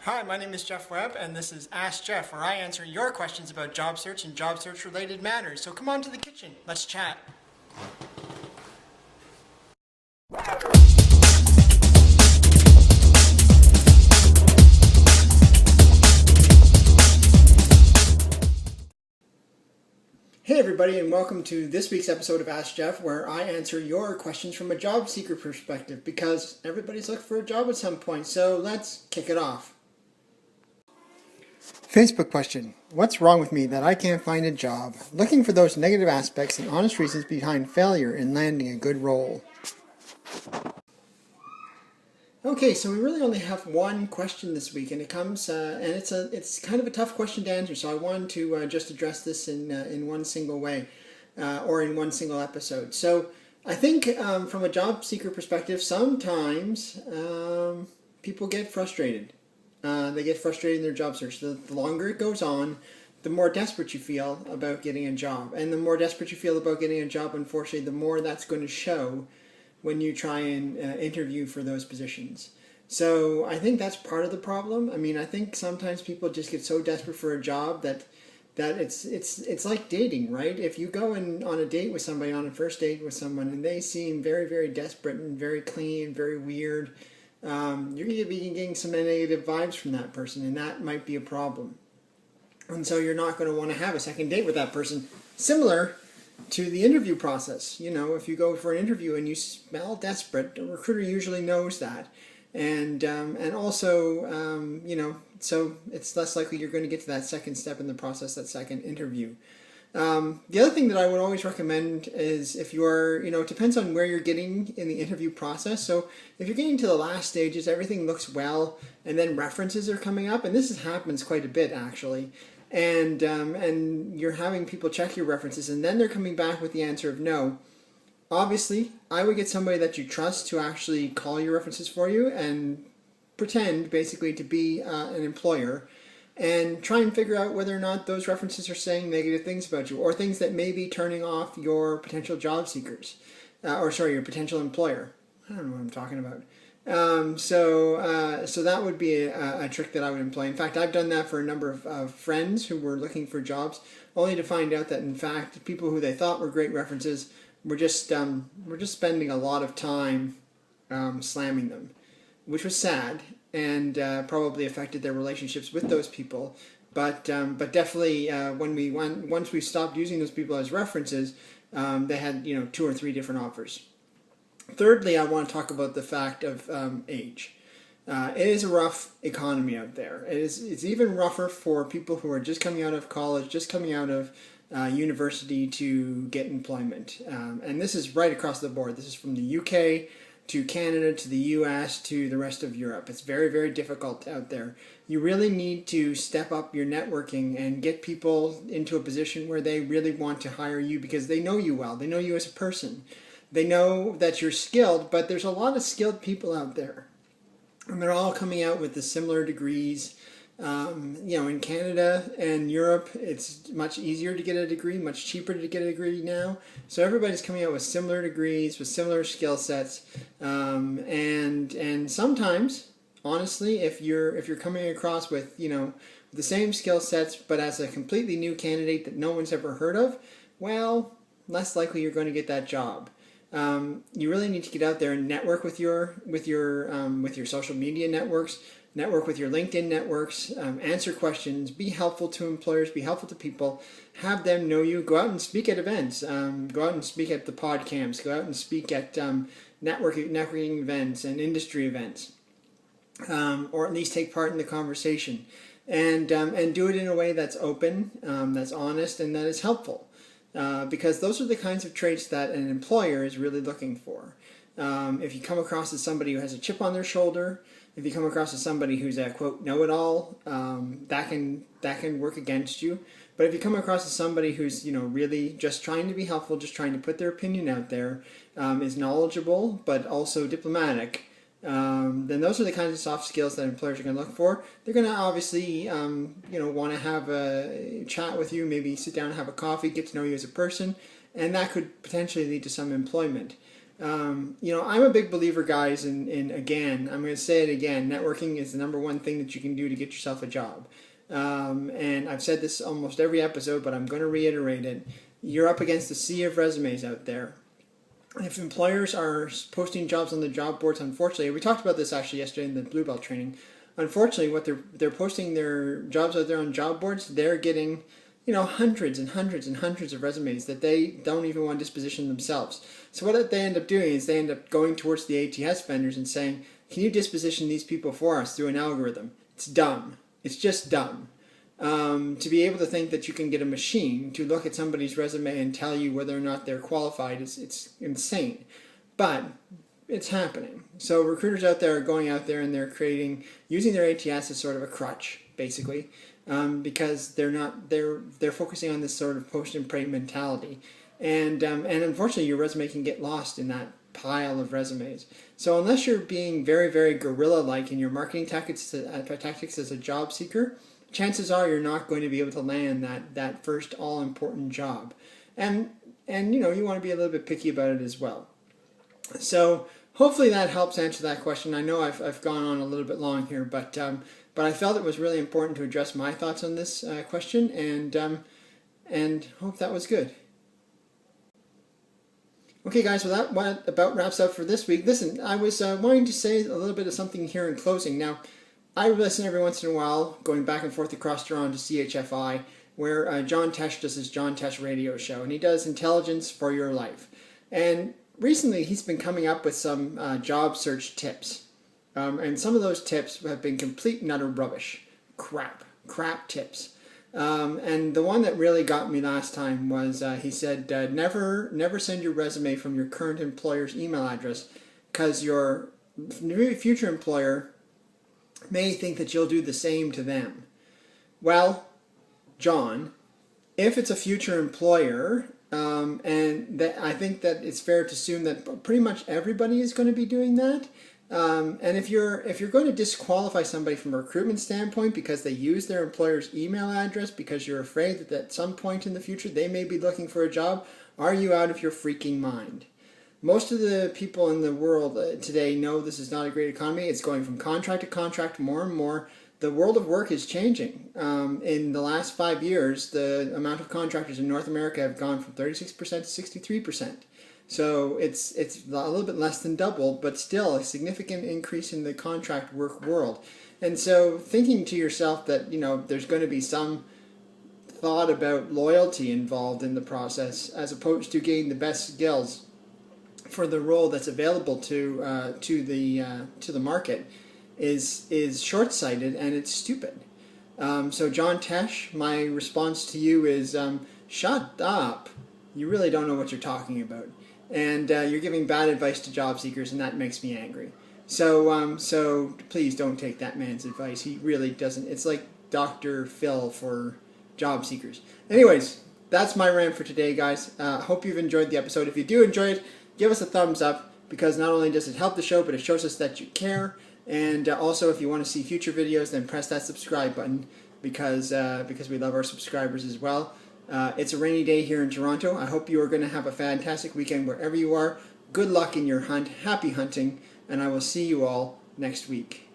Hi, my name is Geoff Webb, and this is Ask Geoff, where I answer your questions about job search and job search related matters. So come on to the kitchen, let's chat. Hey everybody, and welcome to this week's episode of Ask Geoff, where I answer your questions from a job seeker perspective, because everybody's looking for a job at some point. So let's kick it off. Facebook question. What's wrong with me that I can't find a job? Looking for those negative aspects and honest reasons behind failure in landing a good role. Okay, so we really only have one question this week, and it comes and it's kind of a tough question to answer. So I wanted to just address this in one single way, or in one single episode. So I think from a job seeker perspective, sometimes people get frustrated. They get frustrated in their job search. The longer it goes on, the more desperate you feel about getting a job, and the more desperate you feel about getting a job, unfortunately, the more that's going to show when you try and interview for those positions. So I think that's part of the problem. I mean, I think sometimes people just get so desperate for a job that it's like dating, right? If you go on a date with somebody, on a first date with someone, and they seem very, very desperate and very clean, very weird, you're going to be getting some negative vibes from that person, and that might be a problem. And so you're not going to want to have a second date with that person. Similar to the interview process. You know, if you go for an interview and you smell desperate, the recruiter usually knows that. And also, so it's less likely you're going to get to that second step in the process, that second interview. The other thing that I would always recommend is if you are, it depends on where you're getting in the interview process. So if you're getting to the last stages, everything looks well, and then references are coming up, and this happens quite a bit actually. And you're having people check your references, and then they're coming back with the answer of no. Obviously, I would get somebody that you trust to actually call your references for you and pretend basically to be an employer, and try and figure out whether or not those references are saying negative things about you, or things that may be turning off your potential job seekers, your potential employer. I don't know what I'm talking about. So that would be a trick that I would employ. In fact, I've done that for a number of friends who were looking for jobs, only to find out that in fact people who they thought were great references were just spending a lot of time slamming them, which was sad and probably affected their relationships with those people. But definitely once we stopped using those people as references, they had 2 or 3 different offers. Thirdly, I want to talk about the fact of age. It is a rough economy out there. It's even rougher for people who are just coming out of college, just coming out of university to get employment. And this is right across the board. This is from the UK to Canada to the US to the rest of Europe. It's very, very difficult out there. You really need to step up your networking and get people into a position where they really want to hire you because they know you well. They know you as a person. They know that you're skilled, but there's a lot of skilled people out there, and they're all coming out with the similar degrees. In Canada and Europe, it's much easier to get a degree, much cheaper to get a degree now. So everybody's coming out with similar degrees, with similar skill sets, and sometimes, honestly, if you're coming across with the same skill sets, but as a completely new candidate that no one's ever heard of, well, less likely you're going to get that job. You really need to get out there and network with your social media networks, network with your LinkedIn networks, answer questions, be helpful to employers, be helpful to people, have them know you, go out and speak at events, go out and speak at the pod camps, go out and speak at networking events and industry events, or at least take part in the conversation, and do it in a way that's open, that's honest, and that is helpful. Because those are the kinds of traits that an employer is really looking for. If you come across as somebody who has a chip on their shoulder, if you come across as somebody who's a quote know-it-all, that can work against you. But if you come across as somebody who's really just trying to be helpful, just trying to put their opinion out there, is knowledgeable but also diplomatic, then those are the kinds of soft skills that employers are going to look for. They're going to obviously, want to have a chat with you, maybe sit down and have a coffee, get to know you as a person, and that could potentially lead to some employment. I'm a big believer, guys, in again, I'm going to say it again, networking is the number one thing that you can do to get yourself a job. And I've said this almost every episode, but I'm going to reiterate it. You're up against a sea of resumes out there. If employers are posting jobs on the job boards, unfortunately, we talked about this actually yesterday in the Blue Belt training. Unfortunately, what they're posting their jobs out there on job boards, they're getting hundreds and hundreds and hundreds of resumes that they don't even want to disposition themselves. So what they end up doing is they end up going towards the ATS vendors and saying, can you disposition these people for us through an algorithm? It's dumb. It's just dumb. To be able to think that you can get a machine to look at somebody's resume and tell you whether or not they're qualified it's insane. But it's happening. So recruiters out there are going out there and they're using their ATS as sort of a crutch, basically, because they're focusing on this sort of post and pray mentality, and unfortunately your resume can get lost in that pile of resumes. So unless you're being very, very guerrilla-like in your marketing tactics as a job seeker, chances are you're not going to be able to land that first all-important job, and you want to be a little bit picky about it as well. So hopefully that helps answer that question. I know I've gone on a little bit long here, but I felt it was really important to address my thoughts on this question, and hope that was good. Okay, guys, well that about wraps up for this week. Listen, I was wanting to say a little bit of something here in closing. Now, I listen every once in a while, going back and forth across Toronto to CHFI, where John Tesh does his John Tesh radio show, and he does Intelligence for Your Life. And recently, he's been coming up with some job search tips. And some of those tips have been complete and utter rubbish. Crap tips. And the one that really got me last time was he said, never send your resume from your current employer's email address, because your future employer may think that you'll do the same to them. Well, John, if it's a future employer, and I think that it's fair to assume that pretty much everybody is going to be doing that. And if you're going to disqualify somebody from a recruitment standpoint because they use their employer's email address because you're afraid that at some point in the future they may be looking for a job, are you out of your freaking mind? Most of the people in the world today know this is not a great economy. It's going from contract to contract more and more. The world of work is changing. In the last 5 years, the amount of contractors in North America have gone from 36% to 63%. So it's a little bit less than doubled, but still a significant increase in the contract work world. And so thinking to yourself that, there's going to be some thought about loyalty involved in the process, as opposed to getting the best skills for the role that's available to the market, is short-sighted, and it's stupid. So John Tesh, my response to you is, shut up. You really don't know what you're talking about. And you're giving bad advice to job seekers, and that makes me angry. So please don't take that man's advice. He really doesn't. It's like Dr. Phil for job seekers. Anyways, that's my rant for today, guys. Hope you've enjoyed the episode. If you do enjoy it, give us a thumbs up, because not only does it help the show, but it shows us that you care. And also, if you want to see future videos, then press that subscribe button, because we love our subscribers as well. It's a rainy day here in Toronto. I hope you are going to have a fantastic weekend wherever you are. Good luck in your hunt. Happy hunting. And I will see you all next week.